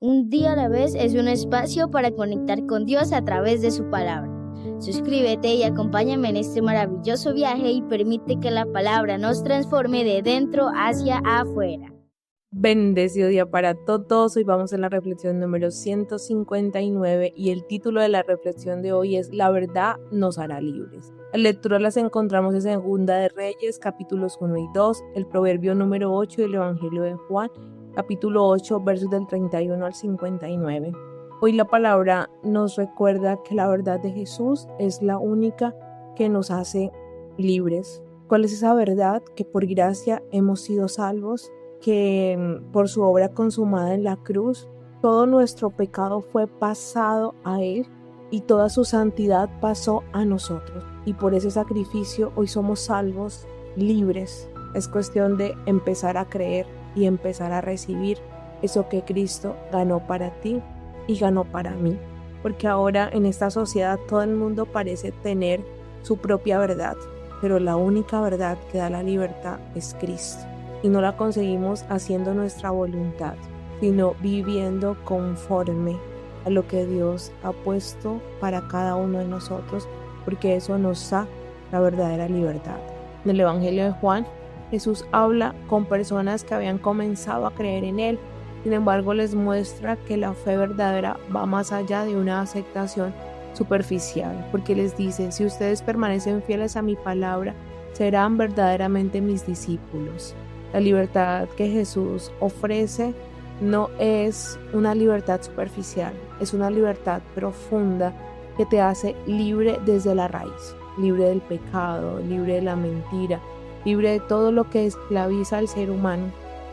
Un día a la vez es un espacio para conectar con Dios a través de su palabra. Suscríbete y acompáñame en este maravilloso viaje y permite que la palabra nos transforme de dentro hacia afuera. Bendecido día para todos. Hoy vamos en la reflexión número 159 y el título de la reflexión de hoy es La verdad nos hará libres. Las lecturas las encontramos en Segunda de Reyes, capítulos 1 y 2, el proverbio número 8 y el evangelio de Juan, capítulo 8, versos del 31 al 59. Hoy la palabra nos recuerda que la verdad de Jesús es la única que nos hace libres. ¿Cuál es esa verdad? Que por gracia hemos sido salvos, que por su obra consumada en la cruz, todo nuestro pecado fue pasado a Él y toda su santidad pasó a nosotros. Y por ese sacrificio hoy somos salvos, libres. Es cuestión de empezar a creer y empezar a recibir eso que Cristo ganó para ti y ganó para mí. Porque ahora en esta sociedad todo el mundo parece tener su propia verdad, pero la única verdad que da la libertad es Cristo. Y no la conseguimos haciendo nuestra voluntad, sino viviendo conforme a lo que Dios ha puesto para cada uno de nosotros, porque eso nos da la verdadera libertad. En el Evangelio de Juan, Jesús habla con personas que habían comenzado a creer en Él. Sin embargo, les muestra que la fe verdadera va más allá de una aceptación superficial, porque les dice: si ustedes permanecen fieles a mi palabra, serán verdaderamente mis discípulos. La libertad que Jesús ofrece no es una libertad superficial, es una libertad profunda que te hace libre desde la raíz, libre del pecado, libre de la mentira, libre de todo lo que esclaviza al ser humano.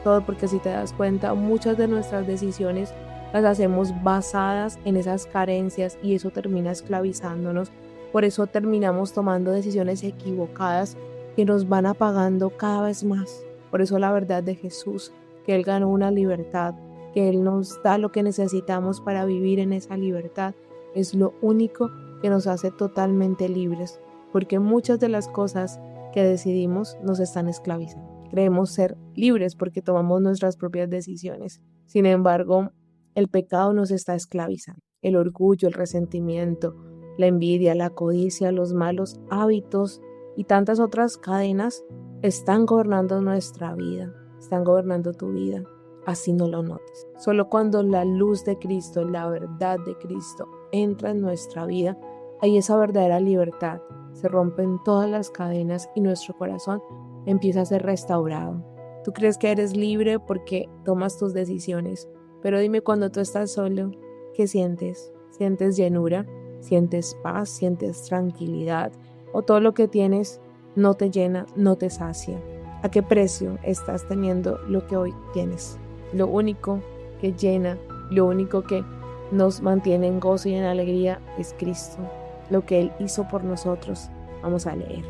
Todo porque, si te das cuenta, muchas de nuestras decisiones las hacemos basadas en esas carencias y eso termina esclavizándonos. Por eso terminamos tomando decisiones equivocadas que nos van apagando cada vez más. Por eso la verdad de Jesús, que Él ganó una libertad, que Él nos da lo que necesitamos para vivir en esa libertad, es lo único que nos hace totalmente libres, porque muchas de las cosas que decidimos nos están esclavizando. Creemos ser libres porque tomamos nuestras propias decisiones. Sin embargo, el pecado nos está esclavizando. El orgullo, el resentimiento, la envidia, la codicia, los malos hábitos y tantas otras cadenas están gobernando nuestra vida, están gobernando tu vida, así no lo notes. Solo cuando la luz de Cristo, la verdad de Cristo entra en nuestra vida, hay esa verdadera libertad, se rompen todas las cadenas y nuestro corazón empieza a ser restaurado. Tú crees que eres libre porque tomas tus decisiones, pero dime, cuando tú estás solo, ¿qué sientes? ¿Sientes llenura? ¿Sientes paz? ¿Sientes tranquilidad? ¿O todo lo que tienes no te llena, no te sacia? ¿A qué precio estás teniendo lo que hoy tienes? Lo único que llena, lo único que nos mantiene en gozo y en alegría es Cristo, lo que Él hizo por nosotros. Vamos a leer.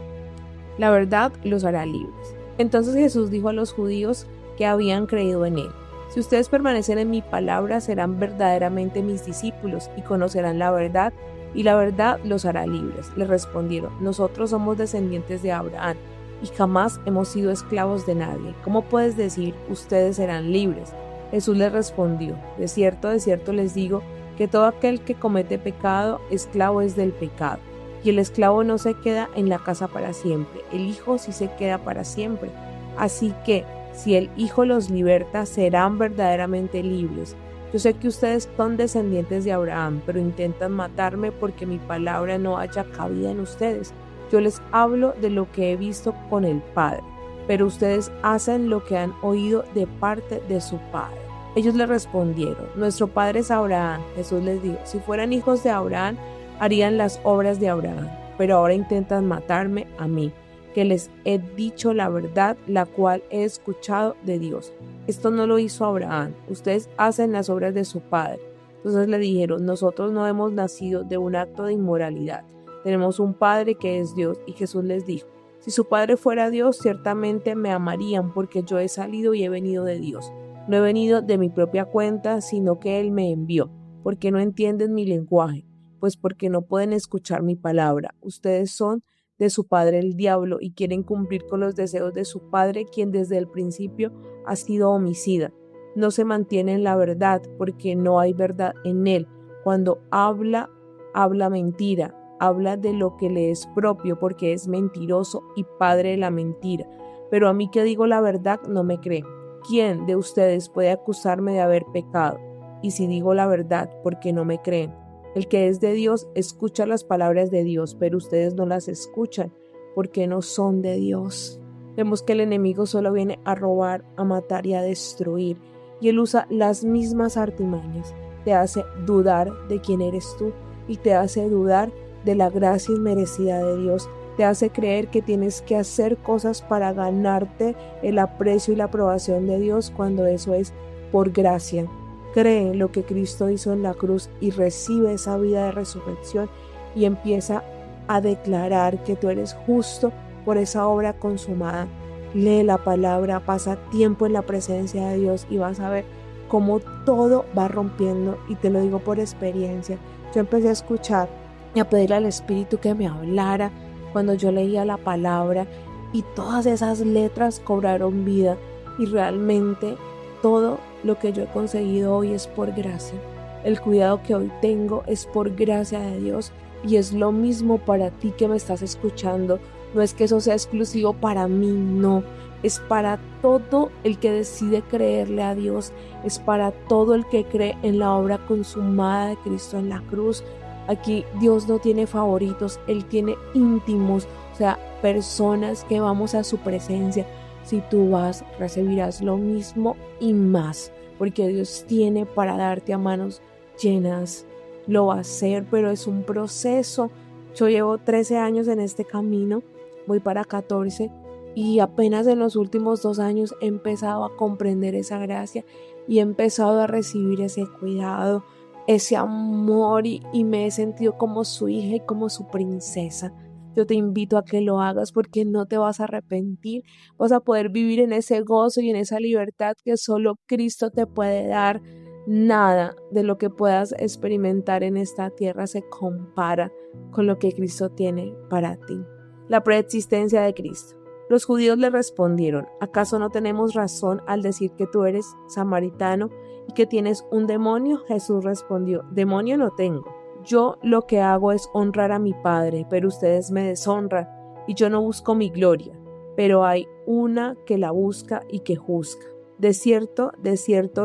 La verdad los hará libres. Entonces Jesús dijo a los judíos que habían creído en Él: si ustedes permanecen en mi palabra, serán verdaderamente mis discípulos y conocerán la verdad, y la verdad los hará libres. Le respondieron: nosotros somos descendientes de Abraham y jamás hemos sido esclavos de nadie. ¿Cómo puedes decir ustedes serán libres? Jesús les respondió: de cierto les digo que todo aquel que comete pecado, esclavo es del pecado. Y el esclavo no se queda en la casa para siempre, el Hijo sí se queda para siempre. Así que, si el Hijo los liberta, serán verdaderamente libres. Yo sé que ustedes son descendientes de Abraham, pero intentan matarme porque mi palabra no haya cabida en ustedes. Yo les hablo de lo que he visto con el Padre, pero ustedes hacen lo que han oído de parte de su Padre. Ellos le respondieron: nuestro padre es Abraham. Jesús les dijo: si fueran hijos de Abraham, harían las obras de Abraham, pero ahora intentan matarme a mí, que les he dicho la verdad, la cual he escuchado de Dios. Esto no lo hizo Abraham, ustedes hacen las obras de su padre. Entonces le dijeron: nosotros no hemos nacido de un acto de inmoralidad, tenemos un Padre que es Dios. Y Jesús les dijo: si su Padre fuera Dios, ciertamente me amarían, porque yo he salido y he venido de Dios. No he venido de mi propia cuenta, sino que Él me envió. ¿Por qué no entienden mi lenguaje? Pues porque no pueden escuchar mi palabra. Ustedes son de su padre el diablo y quieren cumplir con los deseos de su padre, quien desde el principio ha sido homicida. no se mantiene en la verdad porque no hay verdad en él. Cuando habla mentira, habla de lo que le es propio porque es mentiroso y padre de la mentira. Pero a mí que digo la verdad no me cree. ¿Quién de ustedes puede acusarme de haber pecado? Y si digo la verdad, ¿por qué no me creen? El que es de Dios escucha las palabras de Dios, pero ustedes no las escuchan porque no son de Dios. Vemos que el enemigo solo viene a robar, a matar y a destruir. Y él usa las mismas artimañas. Te hace dudar de quién eres tú y te hace dudar de la gracia inmerecida de Dios. Te hace creer que tienes que hacer cosas para ganarte el aprecio y la aprobación de Dios cuando eso es por gracia. Cree en lo que Cristo hizo en la cruz y recibe esa vida de resurrección y empieza a declarar que tú eres justo por esa obra consumada. Lee la palabra, pasa tiempo en la presencia de Dios y vas a ver cómo todo va rompiendo, y te lo digo por experiencia. Yo empecé a escuchar y a pedirle al Espíritu que me hablara cuando yo leía la palabra y todas esas letras cobraron vida y realmente todo lo que yo he conseguido hoy es por gracia. El cuidado que hoy tengo es por gracia de Dios y es lo mismo para ti que me estás escuchando. No es que eso sea exclusivo para mí, no. Es para todo el que decide creerle a Dios. Es para todo el que cree en la obra consumada de Cristo en la cruz. Aquí Dios no tiene favoritos, Él tiene íntimos, o sea, personas que vamos a su presencia. Si tú vas, recibirás lo mismo y más, porque Dios tiene para darte a manos llenas. Lo va a hacer, pero es un proceso. Yo llevo 13 años en este camino, voy para 14 y apenas en los últimos 2 años he empezado a comprender esa gracia y he empezado a recibir ese cuidado, ese amor y me he sentido como su hija y como su princesa. Yo te invito a que lo hagas porque no te vas a arrepentir, vas a poder vivir en ese gozo y en esa libertad que solo Cristo te puede dar. Nada de lo que puedas experimentar en esta tierra se compara con lo que Cristo tiene para ti. La preexistencia de Cristo. Los judíos le respondieron: ¿acaso no tenemos razón al decir que tú eres samaritano y que tienes un demonio? Jesús respondió: demonio no tengo. Yo lo que hago es honrar a mi Padre, pero ustedes me deshonran, y yo no busco mi gloria, pero hay una que la busca y que juzga. De cierto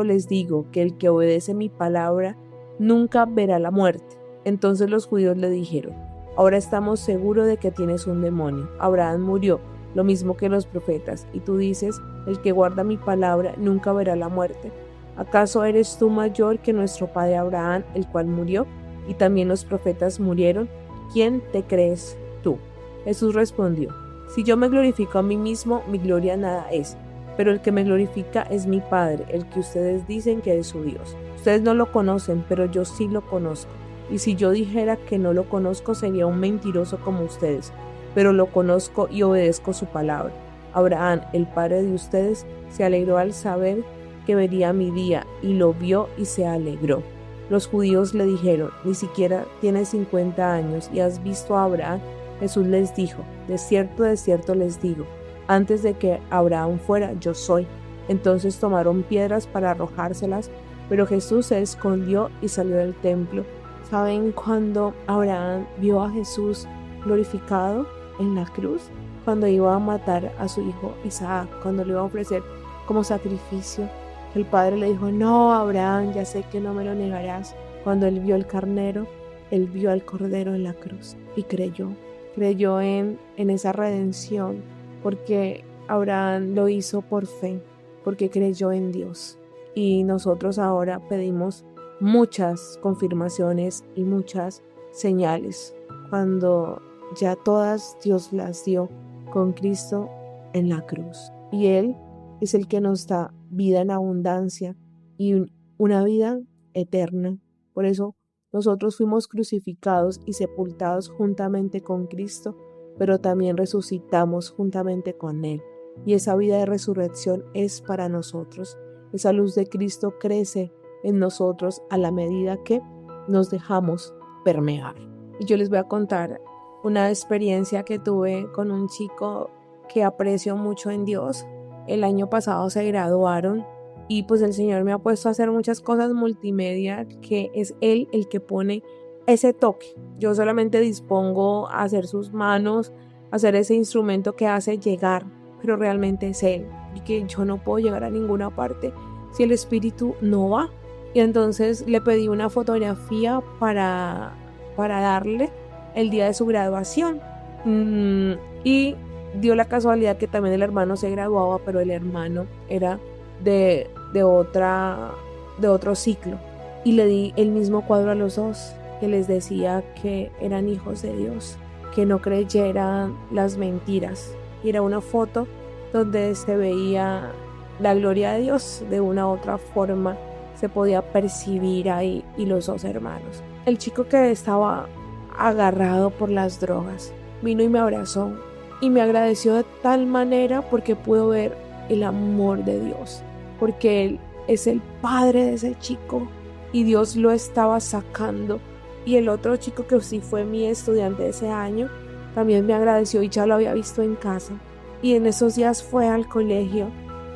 les digo que el que obedece mi palabra nunca verá la muerte. Entonces los judíos le dijeron: ahora estamos seguros de que tienes un demonio. Abraham murió, lo mismo que los profetas, y tú dices: el que guarda mi palabra nunca verá la muerte. ¿Acaso eres tú mayor que nuestro padre Abraham, el cual murió? Y también los profetas murieron. ¿Quién te crees tú? Jesús respondió: si yo me glorifico a mí mismo, mi gloria nada es, pero el que me glorifica es mi Padre, el que ustedes dicen que es su Dios. Ustedes no lo conocen, pero yo sí lo conozco. Y si yo dijera que no lo conozco, sería un mentiroso como ustedes, pero lo conozco y obedezco su palabra. Abraham, el padre de ustedes, se alegró al saber que vería mi día, y lo vio y se alegró. Los judíos le dijeron: ni siquiera tienes 50 años y has visto a Abraham. Jesús les dijo: de cierto les digo, antes de que Abraham fuera, yo soy. Entonces tomaron piedras para arrojárselas, pero Jesús se escondió y salió del templo. ¿Saben cuando Abraham vio a Jesús glorificado en la cruz? Cuando iba a matar a su hijo Isaac, cuando lo iba a ofrecer como sacrificio. El padre le dijo: no, Abraham, ya sé que no me lo negarás. Cuando él vio el carnero, él vio al cordero en la cruz y creyó en esa redención, porque Abraham lo hizo por fe, porque creyó en Dios. Y nosotros ahora pedimos muchas confirmaciones y muchas señales, cuando ya todas Dios las dio con Cristo en la cruz. Y Él es el que nos da vida en abundancia y una vida eterna. Por eso nosotros fuimos crucificados y sepultados juntamente con Cristo, pero también resucitamos juntamente con Él. Y esa vida de resurrección es para nosotros. Esa luz de Cristo crece en nosotros a la medida que nos dejamos permear. Y yo les voy a contar una experiencia que tuve con un chico que aprecio mucho en Dios. El año pasado se graduaron y pues el Señor me ha puesto a hacer muchas cosas multimedia que es Él el que pone ese toque. Yo solamente dispongo a hacer sus manos, a hacer ese instrumento que hace llegar, pero realmente es Él, y que yo no puedo llegar a ninguna parte si el Espíritu no va. Y entonces le pedí una fotografía para darle el día de su graduación. Y dio la casualidad que también el hermano se graduaba, pero el hermano era de otro ciclo. Y le di el mismo cuadro a los dos, que les decía que eran hijos de Dios, que no creyeran las mentiras. Y era una foto donde se veía la gloria de Dios de una u otra forma, se podía percibir ahí, y los dos hermanos. El chico que estaba agarrado por las drogas vino y me abrazó y me agradeció de tal manera porque pudo ver el amor de Dios, porque Él es el padre de ese chico y Dios lo estaba sacando. Y el otro chico que sí fue mi estudiante de ese año también me agradeció y ya lo había visto en casa, y en esos días fue al colegio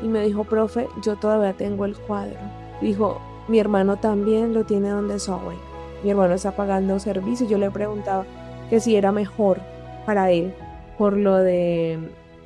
y me dijo: profe, yo todavía tengo el cuadro. Dijo: mi hermano también lo tiene donde su abuelo. Mi hermano está pagando servicio. Yo le preguntaba que si era mejor para él por lo de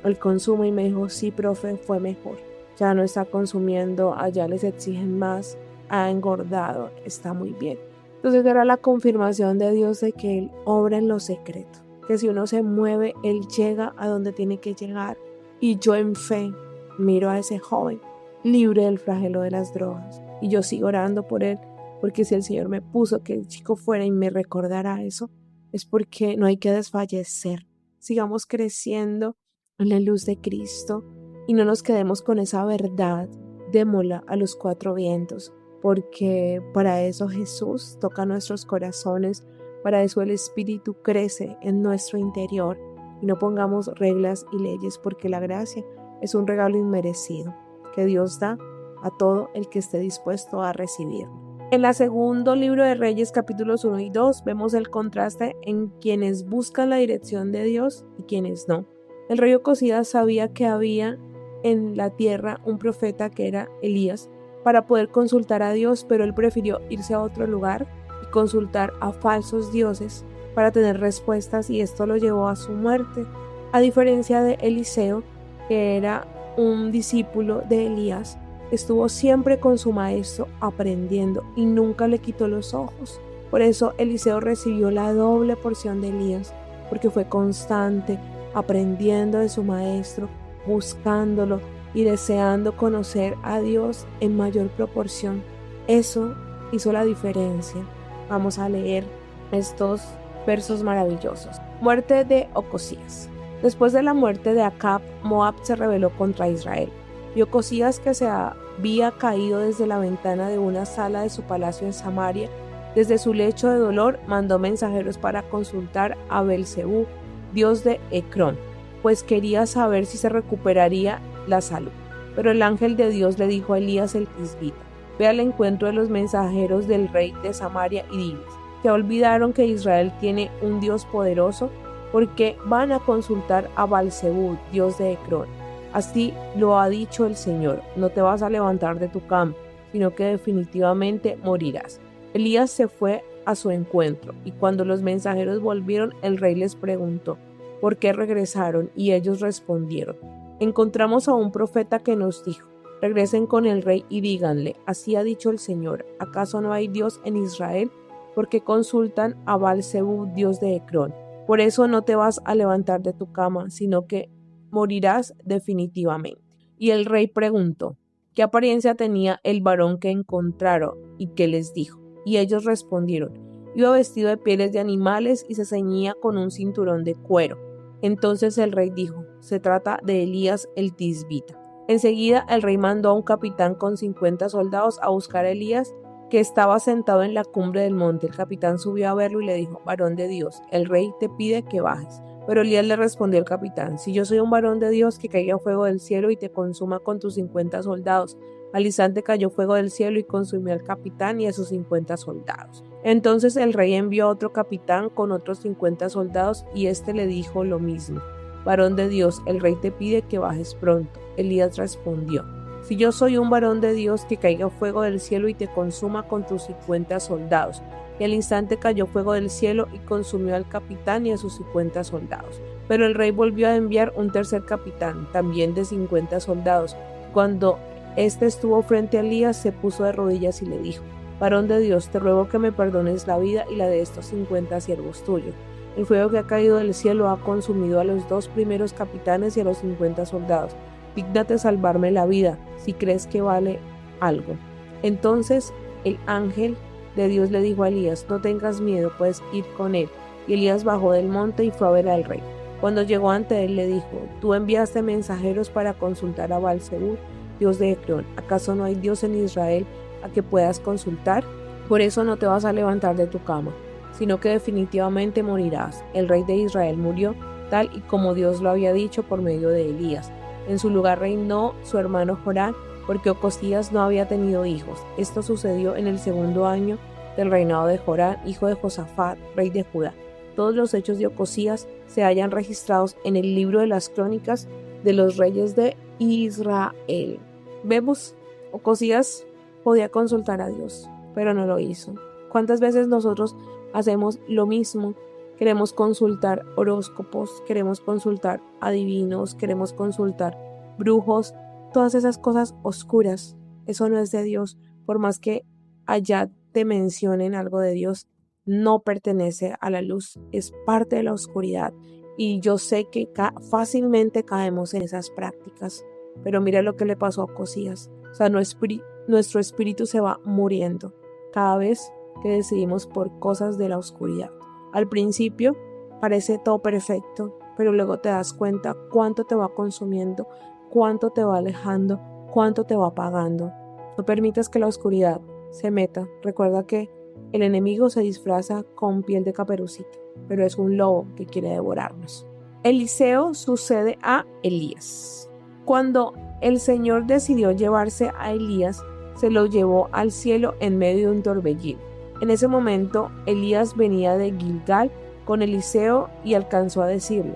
el consumo, y me dijo: sí, profe, fue mejor. Ya no está consumiendo, allá les exigen más, ha engordado, está muy bien. Entonces era la confirmación de Dios de que Él obra en lo secreto, que si uno se mueve, Él llega a donde tiene que llegar. Y yo en fe miro a ese joven libre del flagelo de las drogas, y yo sigo orando por él, porque si el Señor me puso que el chico fuera y me recordara eso, es porque no hay que desfallecer. Sigamos creciendo en la luz de Cristo y no nos quedemos con esa verdad. Démosla a los cuatro vientos, porque para eso Jesús toca nuestros corazones, para eso el Espíritu crece en nuestro interior. Y no pongamos reglas y leyes, porque la gracia es un regalo inmerecido que Dios da a todo el que esté dispuesto a recibirlo. En el segundo libro de Reyes, capítulos 1 y 2, vemos el contraste en quienes buscan la dirección de Dios y quienes no. El rey Ocosías sabía que había en la tierra un profeta que era Elías para poder consultar a Dios, pero él prefirió irse a otro lugar y consultar a falsos dioses para tener respuestas, y esto lo llevó a su muerte. A diferencia de Eliseo, que era un discípulo de Elías, estuvo siempre con su maestro aprendiendo y nunca le quitó los ojos. Por eso Eliseo recibió la doble porción de Elías, porque fue constante aprendiendo de su maestro, buscándolo y deseando conocer a Dios en mayor proporción. Eso hizo la diferencia. Vamos a leer estos versos maravillosos. Muerte de Ocosías. Después de la muerte de Acab, Moab se rebeló contra Israel. Y Ocosías, que se había caído desde la ventana de una sala de su palacio en Samaria, desde su lecho de dolor, mandó mensajeros para consultar a Belzebú, dios de Ecrón, pues quería saber si se recuperaría la salud. Pero el ángel de Dios le dijo a Elías el tisbita: ve al encuentro de los mensajeros del rey de Samaria y diles: ¿se olvidaron que Israel tiene un Dios poderoso? Porque van a consultar a Belzebú, dios de Ecrón. Así lo ha dicho el Señor: no te vas a levantar de tu cama, sino que definitivamente morirás. Elías se fue a su encuentro, y cuando los mensajeros volvieron, el rey les preguntó: ¿por qué regresaron? Y ellos respondieron: encontramos a un profeta que nos dijo: regresen con el rey y díganle: así ha dicho el Señor, ¿acaso no hay Dios en Israel? Porque consultan a Belzebú, dios de Ecrón. Por eso no te vas a levantar de tu cama, sino que morirás definitivamente. Y el rey preguntó: ¿qué apariencia tenía el varón que encontraron? ¿Y qué les dijo? Y ellos respondieron: iba vestido de pieles de animales y se ceñía con un cinturón de cuero. Entonces el rey dijo: se trata de Elías el tisbita. Enseguida el rey mandó a un capitán con 50 soldados a buscar a Elías, que estaba sentado en la cumbre del monte. El capitán subió a verlo y le dijo: varón de Dios, el rey te pide que bajes. Pero Elías le respondió al capitán: si yo soy un varón de Dios, que caiga fuego del cielo y te consuma con tus 50 soldados. Al instante cayó fuego del cielo y consumió al capitán y a sus 50 soldados. Entonces el rey envió a otro capitán con otros 50 soldados, y éste le dijo lo mismo: varón de Dios, el rey te pide que bajes pronto. Elías respondió: Si yo soy un varón de Dios, que caiga fuego del cielo y te consuma con tus 50 soldados. Y al instante cayó fuego del cielo y consumió al capitán y a sus 50 soldados. Pero el rey volvió a enviar un tercer capitán, también de 50 soldados. Cuando éste estuvo frente a Elías, se puso de rodillas y le dijo: varón de Dios, te ruego que me perdones la vida y la de estos 50 siervos tuyos. El fuego que ha caído del cielo ha consumido a los 2 primeros capitanes y a los 50 soldados. Dígnate salvarme la vida, si crees que vale algo. Entonces el ángel de Dios le dijo a Elías: no tengas miedo, puedes ir con él. Y Elías bajó del monte y fue a ver al rey. Cuando llegó ante él le dijo: tú enviaste mensajeros para consultar a Baal-zebub, dios de Ecrón. ¿Acaso no hay Dios en Israel a que puedas consultar? Por eso no te vas a levantar de tu cama, sino que definitivamente morirás. El rey de Israel murió, tal y como Dios lo había dicho por medio de Elías. En su lugar reinó su hermano Joram, porque Ocosías no había tenido hijos. Esto sucedió en el 2º año del reinado de Joram, hijo de Josafat, rey de Judá. Todos los hechos de Ocosías se hallan registrados en el libro de las crónicas de los reyes de Israel. Vemos, Ocosías podía consultar a Dios, pero no lo hizo. ¿Cuántas veces nosotros hacemos lo mismo? Queremos consultar horóscopos, queremos consultar adivinos, queremos consultar brujos, todas esas cosas oscuras. Eso no es de Dios. Por más que allá te mencionen algo de Dios, no pertenece a la luz, es parte de la oscuridad. Y yo sé que fácilmente caemos en esas prácticas. Pero mira lo que le pasó a Ocosías. O sea, nuestro espíritu se va muriendo cada vez que decidimos por cosas de la oscuridad. Al principio parece todo perfecto, pero luego te das cuenta cuánto te va consumiendo, cuánto te va alejando, cuánto te va apagando. No permitas que la oscuridad se meta. Recuerda que el enemigo se disfraza con piel de caperucita, pero es un lobo que quiere devorarnos. Eliseo sucede a Elías. Cuando el Señor decidió llevarse a Elías, se lo llevó al cielo en medio de un torbellino. En ese momento, Elías venía de Gilgal con Eliseo y alcanzó a decirle: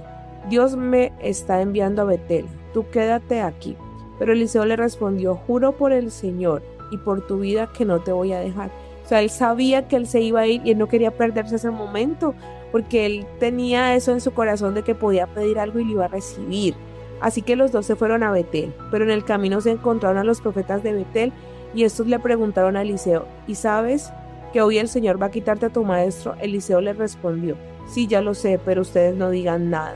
Dios me está enviando a Betel, tú quédate aquí. Pero Eliseo le respondió: juro por el Señor y por tu vida que no te voy a dejar. O sea, él sabía que él se iba a ir y él no quería perderse ese momento, porque él tenía eso en su corazón de que podía pedir algo y lo iba a recibir. Así que los dos se fueron a Betel, pero en el camino se encontraron a los profetas de Betel y estos le preguntaron a Eliseo: ¿y sabes que hoy el Señor va a quitarte a tu maestro? Eliseo le respondió: sí, ya lo sé, pero ustedes no digan nada.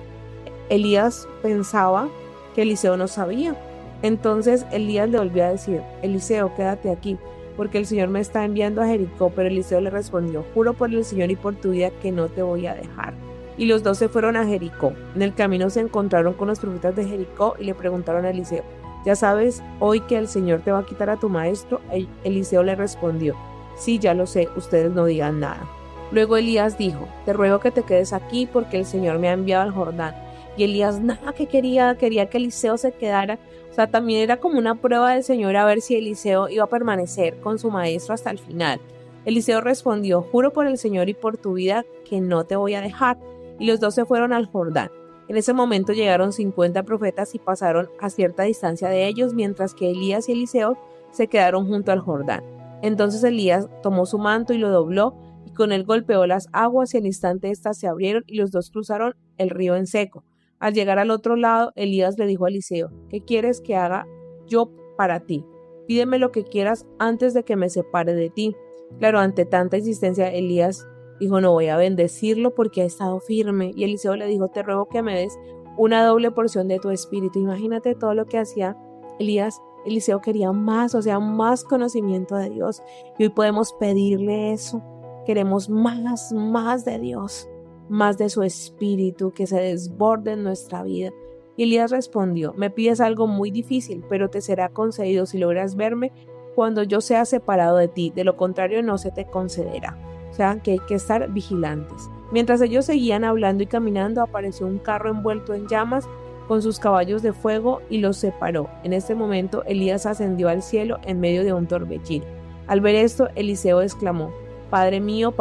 Elías pensaba que Eliseo no sabía. Entonces Elías le volvió a decir: Eliseo, quédate aquí, porque el Señor me está enviando a Jericó. Pero Eliseo le respondió: juro por el Señor y por tu vida que no te voy a dejar. Y los dos se fueron a Jericó. En el camino se encontraron con los profetas de Jericó y le preguntaron a Eliseo: ¿ya sabes hoy que el Señor te va a quitar a tu maestro? Eliseo le respondió: sí, ya lo sé, ustedes no digan nada. Luego Elías dijo: te ruego que te quedes aquí porque el Señor me ha enviado al Jordán. Y Elías nada que quería que Eliseo se quedara. O sea, también era como una prueba del Señor a ver si Eliseo iba a permanecer con su maestro hasta el final. Eliseo respondió: juro por el Señor y por tu vida que no te voy a dejar. Y los dos se fueron al Jordán. En ese momento llegaron 50 profetas y pasaron a cierta distancia de ellos, mientras que Elías y Eliseo se quedaron junto al Jordán. Entonces Elías tomó su manto y lo dobló, y con él golpeó las aguas, y al instante éstas se abrieron, y los dos cruzaron el río en seco. Al llegar al otro lado, Elías le dijo a Eliseo: ¿qué quieres que haga yo para ti? Pídeme lo que quieras antes de que me separe de ti. Claro, ante tanta insistencia, Elías dijo: no, voy a bendecirlo porque ha estado firme. Y Eliseo le dijo: te ruego que me des una doble porción de tu espíritu. Imagínate todo lo que hacía Elías. Eliseo quería más, o sea, más conocimiento de Dios. Y hoy podemos pedirle eso. Queremos más de Dios, más de su espíritu, que se desborde en nuestra vida. Y Elías respondió: me pides algo muy difícil, pero te será concedido si logras verme cuando yo sea separado de ti. De lo contrario, no se te concederá. O sea, que hay que estar vigilantes. Mientras ellos seguían hablando y caminando, apareció un carro envuelto en llamas con sus caballos de fuego y los separó. En este momento Elías ascendió al cielo en medio de un torbellino. Al ver esto, Eliseo exclamó: Padre mío,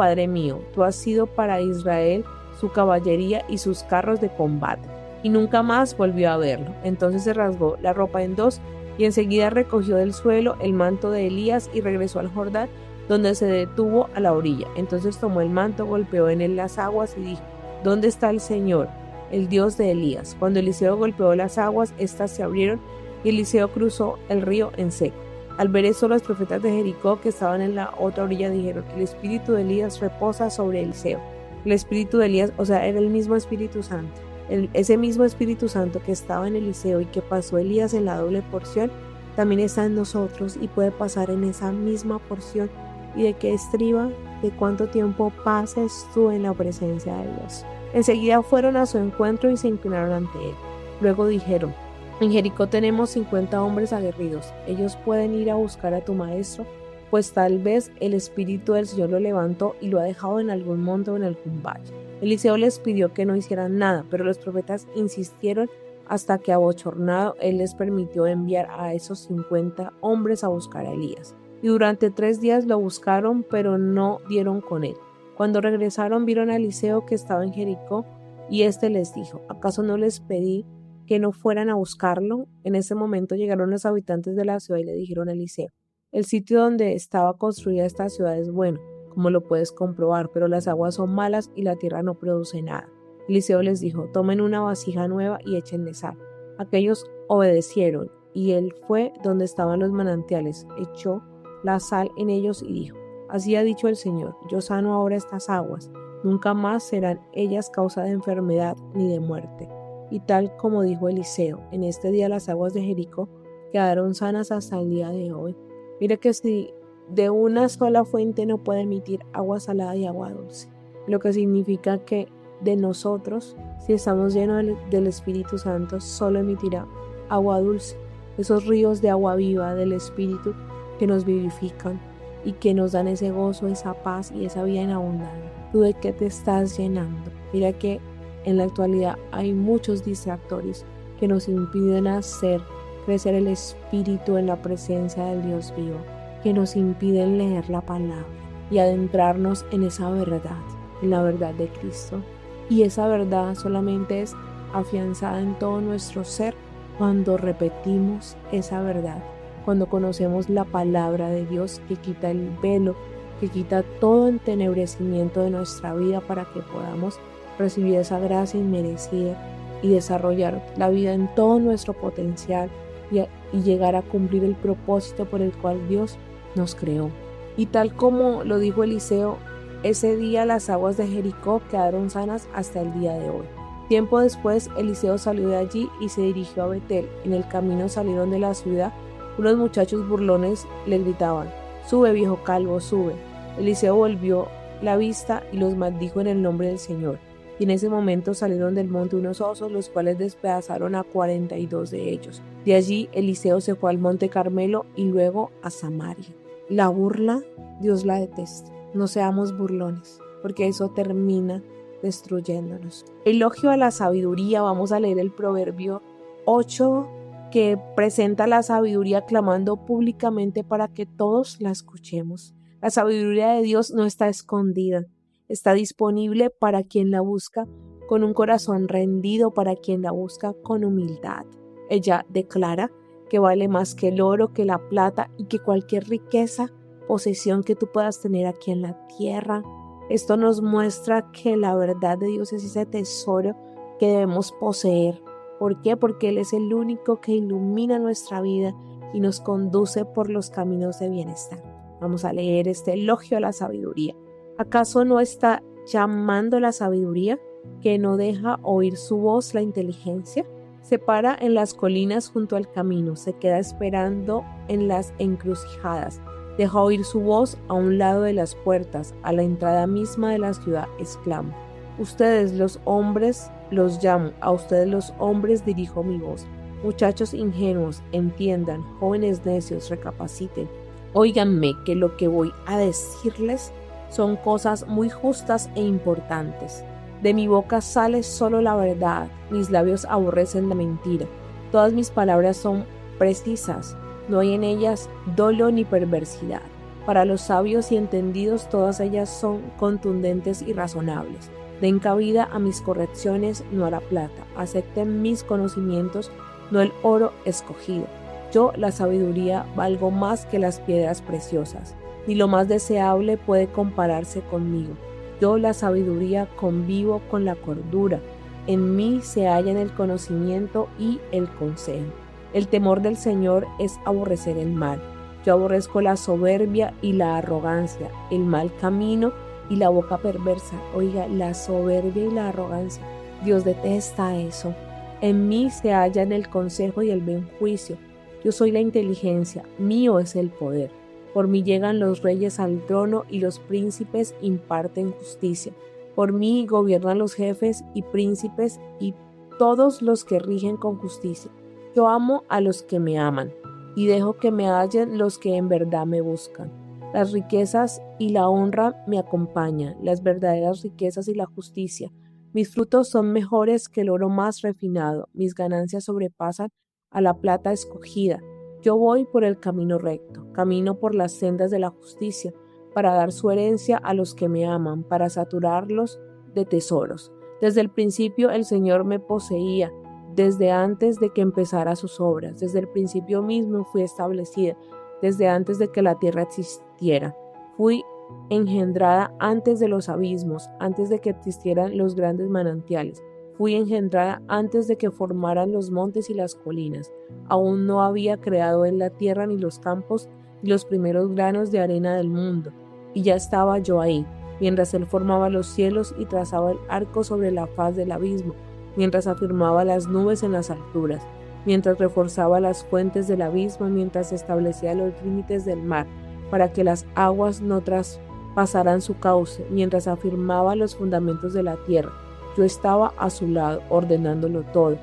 tú has sido para Israel su caballería y sus carros de combate. Y nunca más volvió a verlo. Entonces se rasgó la ropa en dos Y enseguida recogió del suelo el manto de Elías y regresó al Jordán, donde se detuvo a la orilla. Entonces tomó el manto, golpeó en él las aguas y dijo: ¿Dónde está el Señor, el Dios de Elías? Cuando Eliseo golpeó las aguas, éstas se abrieron y Eliseo cruzó el río en seco. Al ver eso, los profetas de Jericó que estaban en la otra orilla dijeron: el espíritu de Elías reposa sobre Eliseo. El espíritu de Elías, o sea, era el mismo Espíritu Santo. Ese mismo Espíritu Santo que estaba en Eliseo y que pasó Elías en la doble porción, también está en nosotros y puede pasar en esa misma porción. ¿Y de qué estriba? De cuánto tiempo pases tú en la presencia de Dios. Enseguida fueron a su encuentro y se inclinaron ante él. Luego dijeron: en Jericó tenemos 50 hombres aguerridos. Ellos pueden ir a buscar a tu maestro, pues tal vez el Espíritu del Señor lo levantó y lo ha dejado en algún monte o en algún valle. Eliseo les pidió que no hicieran nada, pero los profetas insistieron hasta que, abochornado, él les permitió enviar a esos 50 hombres a buscar a Elías. Y durante 3 días lo buscaron, pero no dieron con él. Cuando regresaron, vieron a Eliseo que estaba en Jericó, y éste les dijo: ¿acaso no les pedí que no fueran a buscarlo? En ese momento llegaron los habitantes de la ciudad y le dijeron a Eliseo: el sitio donde estaba construida esta ciudad es bueno, como lo puedes comprobar, pero las aguas son malas y la tierra no produce nada. Eliseo les dijo: tomen una vasija nueva y échenle sal. Aquellos obedecieron, y él fue donde estaban los manantiales, echó la sal en ellos y dijo: así ha dicho el Señor, yo sano ahora estas aguas, nunca más serán ellas causa de enfermedad ni de muerte. Y tal como dijo Eliseo, en este día las aguas de Jericó quedaron sanas hasta el día de hoy. Mire que si de una sola fuente no puede emitir agua salada y agua dulce, lo que significa que de nosotros, si estamos llenos del Espíritu Santo, solo emitirá agua dulce, esos ríos de agua viva del Espíritu que nos vivifican y que nos dan ese gozo, esa paz y esa vida en abundancia. ¿Tú de qué te estás llenando? Mira que en la actualidad hay muchos distractores que nos impiden crecer el Espíritu en la presencia del Dios vivo, que nos impiden leer la palabra y adentrarnos en esa verdad, en la verdad de Cristo. Y esa verdad solamente es afianzada en todo nuestro ser cuando repetimos esa verdad, cuando conocemos la palabra de Dios que quita el velo, que quita todo entenebrecimiento de nuestra vida para que podamos recibir esa gracia inmerecida y desarrollar la vida en todo nuestro potencial y llegar a cumplir el propósito por el cual Dios nos creó. Y tal como lo dijo Eliseo, ese día las aguas de Jericó quedaron sanas hasta el día de hoy. Tiempo después, Eliseo salió de allí y se dirigió a Betel. En el camino salieron de la ciudad. Unos muchachos burlones le gritaban: sube, viejo calvo, sube. Eliseo volvió la vista y los maldijo en el nombre del Señor. Y en ese momento salieron del monte unos osos, los cuales despedazaron a 42 de ellos. De allí Eliseo se fue al monte Carmelo y luego a Samaria. La burla, Dios la detesta. No seamos burlones, porque eso termina destruyéndonos. Elogio a la sabiduría. Vamos a leer el Proverbio 8, que presenta la sabiduría clamando públicamente para que todos la escuchemos. La sabiduría de Dios no está escondida, está disponible para quien la busca con un corazón rendido, para quien la busca con humildad. Ella declara que vale más que el oro, que la plata y que cualquier riqueza, posesión que tú puedas tener aquí en la tierra. Esto nos muestra que la verdad de Dios es ese tesoro que debemos poseer. ¿Por qué? Porque Él es el único que ilumina nuestra vida y nos conduce por los caminos de bienestar. Vamos a leer este elogio a la sabiduría. ¿Acaso no está llamando la sabiduría, que no deja oír su voz la inteligencia? Se para en las colinas junto al camino, se queda esperando en las encrucijadas. Deja oír su voz a un lado de las puertas, a la entrada misma de la ciudad exclama: ustedes los hombres los llamo, a ustedes los hombres dirijo mi voz. Muchachos ingenuos, entiendan, jóvenes necios, recapaciten. Óiganme, que lo que voy a decirles son cosas muy justas e importantes. De mi boca sale solo la verdad, mis labios aborrecen la mentira. Todas mis palabras son precisas, no hay en ellas dolo ni perversidad. Para los sabios y entendidos todas ellas son contundentes y razonables. Den cabida a mis correcciones, no a la plata. Acepten mis conocimientos, no el oro escogido. Yo, la sabiduría, valgo más que las piedras preciosas. Ni lo más deseable puede compararse conmigo. Yo, la sabiduría, convivo con la cordura. En mí se hallan el conocimiento y el consejo. El temor del Señor es aborrecer el mal. Yo aborrezco la soberbia y la arrogancia, el mal camino y la boca perversa. Oiga, la soberbia y la arrogancia. Dios detesta eso. En mí se hallan el consejo y el buen juicio. Yo soy la inteligencia, mío es el poder. Por mí llegan los reyes al trono y los príncipes imparten justicia. Por mí gobiernan los jefes y príncipes y todos los que rigen con justicia. Yo amo a los que me aman y dejo que me hallen los que en verdad me buscan. Las riquezas y la honra me acompañan, las verdaderas riquezas y la justicia. Mis frutos son mejores que el oro más refinado, mis ganancias sobrepasan a la plata escogida. Yo voy por el camino recto, camino por las sendas de la justicia, para dar su herencia a los que me aman, para saturarlos de tesoros. Desde el principio el Señor me poseía, desde antes de que empezara sus obras. Desde el principio mismo fui establecida, desde antes de que la tierra existiera. Fui engendrada antes de los abismos, antes de que existieran los grandes manantiales. Fui engendrada antes de que formaran los montes y las colinas. Aún no había creado en la tierra ni los campos ni los primeros granos de arena del mundo. Y ya estaba yo ahí, mientras Él formaba los cielos y trazaba el arco sobre la faz del abismo, mientras afirmaba las nubes en las alturas, mientras reforzaba las fuentes del abismo, mientras establecía los límites del mar, para que las aguas no traspasaran su cauce, mientras afirmaba los fundamentos de la tierra. Yo estaba a su lado, ordenándolo todo,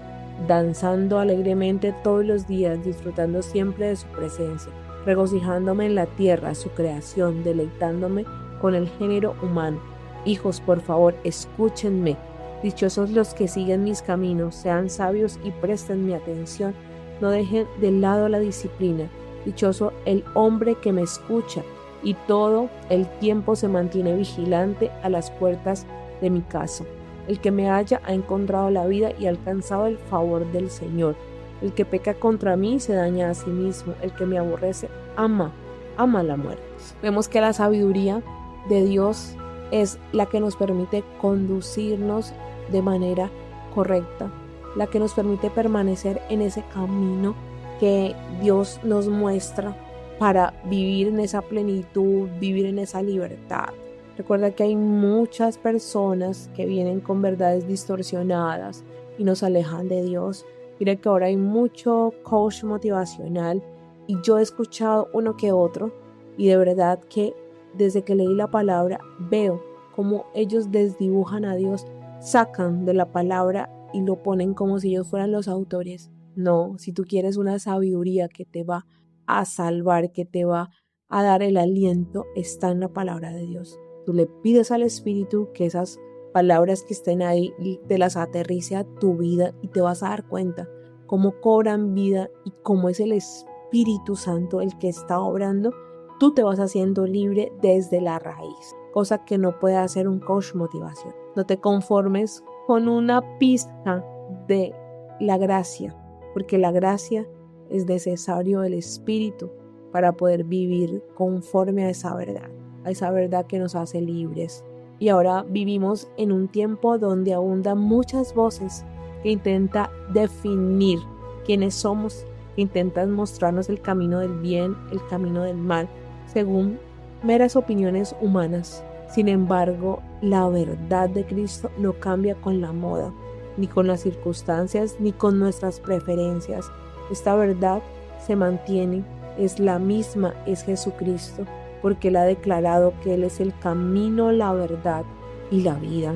danzando alegremente todos los días, disfrutando siempre de su presencia, regocijándome en la tierra, su creación, deleitándome con el género humano. Hijos, por favor, escúchenme. Dichosos los que siguen mis caminos, sean sabios y presten mi atención, no dejen de lado la disciplina. Dichoso el hombre que me escucha y todo el tiempo se mantiene vigilante a las puertas de mi casa. El que me halla ha encontrado la vida y ha alcanzado el favor del Señor. El que peca contra mí se daña a sí mismo. El que me aborrece ama la muerte. Vemos que la sabiduría de Dios es la que nos permite conducirnos de manera correcta, la que nos permite permanecer en ese camino que Dios nos muestra para vivir en esa plenitud, vivir en esa libertad. Recuerda que hay muchas personas que vienen con verdades distorsionadas y nos alejan de Dios. Mira que ahora hay mucho coach motivacional y yo he escuchado uno que otro y de verdad que desde que leí la palabra veo cómo ellos desdibujan a Dios, sacan de la palabra y lo ponen como si ellos fueran los autores. No, si tú quieres una sabiduría que te va a salvar, que te va a dar el aliento, está en la palabra de Dios. Tú le pides al Espíritu que esas palabras que estén ahí te las aterrice a tu vida y te vas a dar cuenta cómo cobran vida y cómo es el Espíritu Santo el que está obrando. Tú te vas haciendo libre desde la raíz, cosa que no puede hacer un coach motivación. No te conformes con una pizca de la gracia, porque la gracia es necesario el Espíritu para poder vivir conforme a esa verdad que nos hace libres. Y ahora vivimos en un tiempo donde abundan muchas voces que intentan definir quiénes somos, que intentan mostrarnos el camino del bien, el camino del mal, según meras opiniones humanas. Sin embargo, la verdad de Cristo no cambia con la moda, ni con las circunstancias, ni con nuestras preferencias. Esta verdad se mantiene, es la misma, es Jesucristo, porque Él ha declarado que Él es el camino, la verdad y la vida.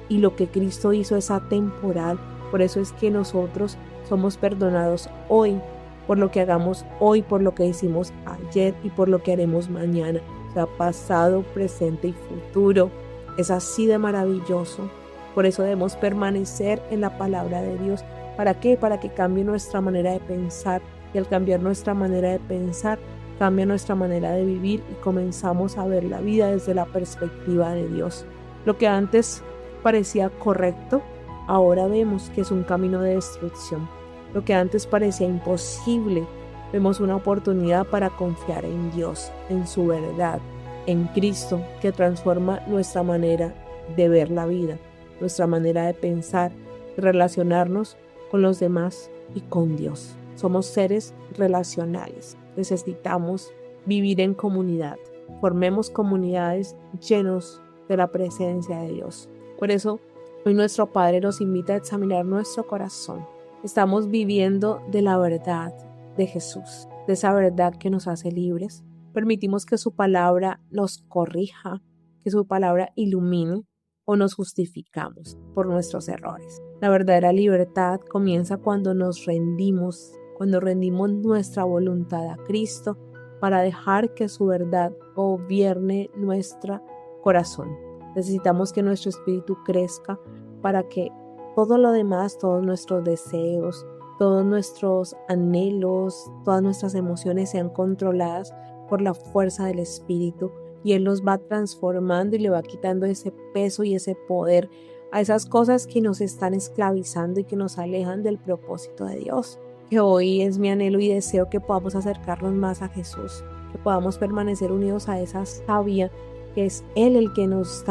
Y lo que Cristo hizo es atemporal, por eso es que nosotros somos perdonados hoy, por lo que hagamos hoy, por lo que hicimos ayer y por lo que haremos mañana. O sea, pasado, presente y futuro. Es así de maravilloso. Por eso debemos permanecer en la palabra de Dios. ¿Para qué? Para que cambie nuestra manera de pensar. Y al cambiar nuestra manera de pensar, cambia nuestra manera de vivir y comenzamos a ver la vida desde la perspectiva de Dios. Lo que antes parecía correcto, ahora vemos que es un camino de destrucción. Lo que antes parecía imposible, vemos una oportunidad para confiar en Dios, en su verdad, en Cristo, que transforma nuestra manera de ver la vida, nuestra manera de pensar, de relacionarnos con los demás y con Dios. Somos seres relacionales. Necesitamos vivir en comunidad. Formemos comunidades llenos de la presencia de Dios. Por eso, hoy nuestro Padre nos invita a examinar nuestro corazón. Estamos viviendo de la verdad de Jesús, de esa verdad que nos hace libres. Permitimos que su palabra nos corrija, que su palabra ilumine, o nos justificamos por nuestros errores. La verdadera libertad comienza cuando nos rendimos, cuando rendimos nuestra voluntad a Cristo para dejar que su verdad gobierne nuestro corazón. Necesitamos que nuestro espíritu crezca para que todo lo demás, todos nuestros deseos, todos nuestros anhelos, todas nuestras emociones sean controladas por la fuerza del Espíritu, y Él nos va transformando y le va quitando ese peso y ese poder a esas cosas que nos están esclavizando y que nos alejan del propósito de Dios. Que hoy es mi anhelo y deseo que podamos acercarnos más a Jesús, que podamos permanecer unidos a esa savia que es Él el que nos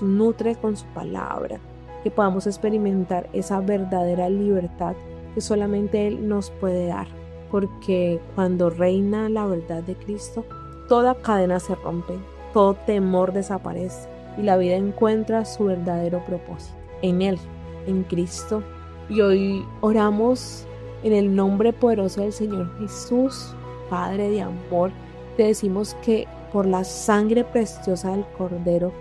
nutre con su palabra, que podamos experimentar esa verdadera libertad que solamente Él nos puede dar, porque cuando reina la verdad de Cristo, toda cadena se rompe, todo temor desaparece y la vida encuentra su verdadero propósito en Él, en Cristo. Y hoy oramos en el nombre poderoso del Señor Jesús, Padre de amor. Te decimos que por la sangre preciosa del Cordero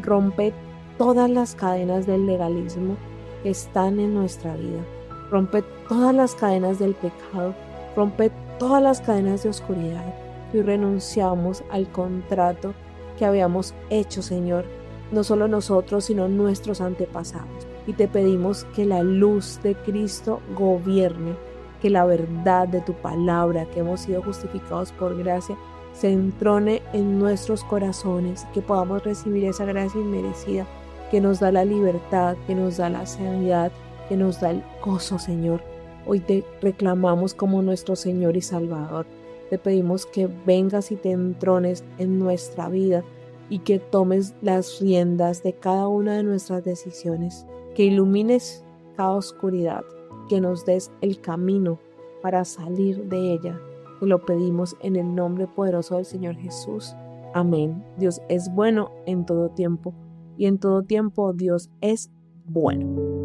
rompe todas las cadenas del legalismo que están en nuestra vida. Rompe todas las cadenas del pecado, rompe todas las cadenas de oscuridad. Y renunciamos al contrato que habíamos hecho, Señor, no solo nosotros, sino nuestros antepasados. Y te pedimos que la luz de Cristo gobierne, que la verdad de tu palabra, que hemos sido justificados por gracia, se entrone en nuestros corazones, que podamos recibir esa gracia inmerecida que nos da la libertad, que nos da la sanidad, que nos da el gozo, Señor. Hoy te reclamamos como nuestro Señor y Salvador. Te pedimos que vengas y te entrones en nuestra vida y que tomes las riendas de cada una de nuestras decisiones, que ilumines cada oscuridad, que nos des el camino para salir de ella. Te lo pedimos en el nombre poderoso del Señor Jesús. Amén. Dios es bueno en todo tiempo y en todo tiempo Dios es bueno.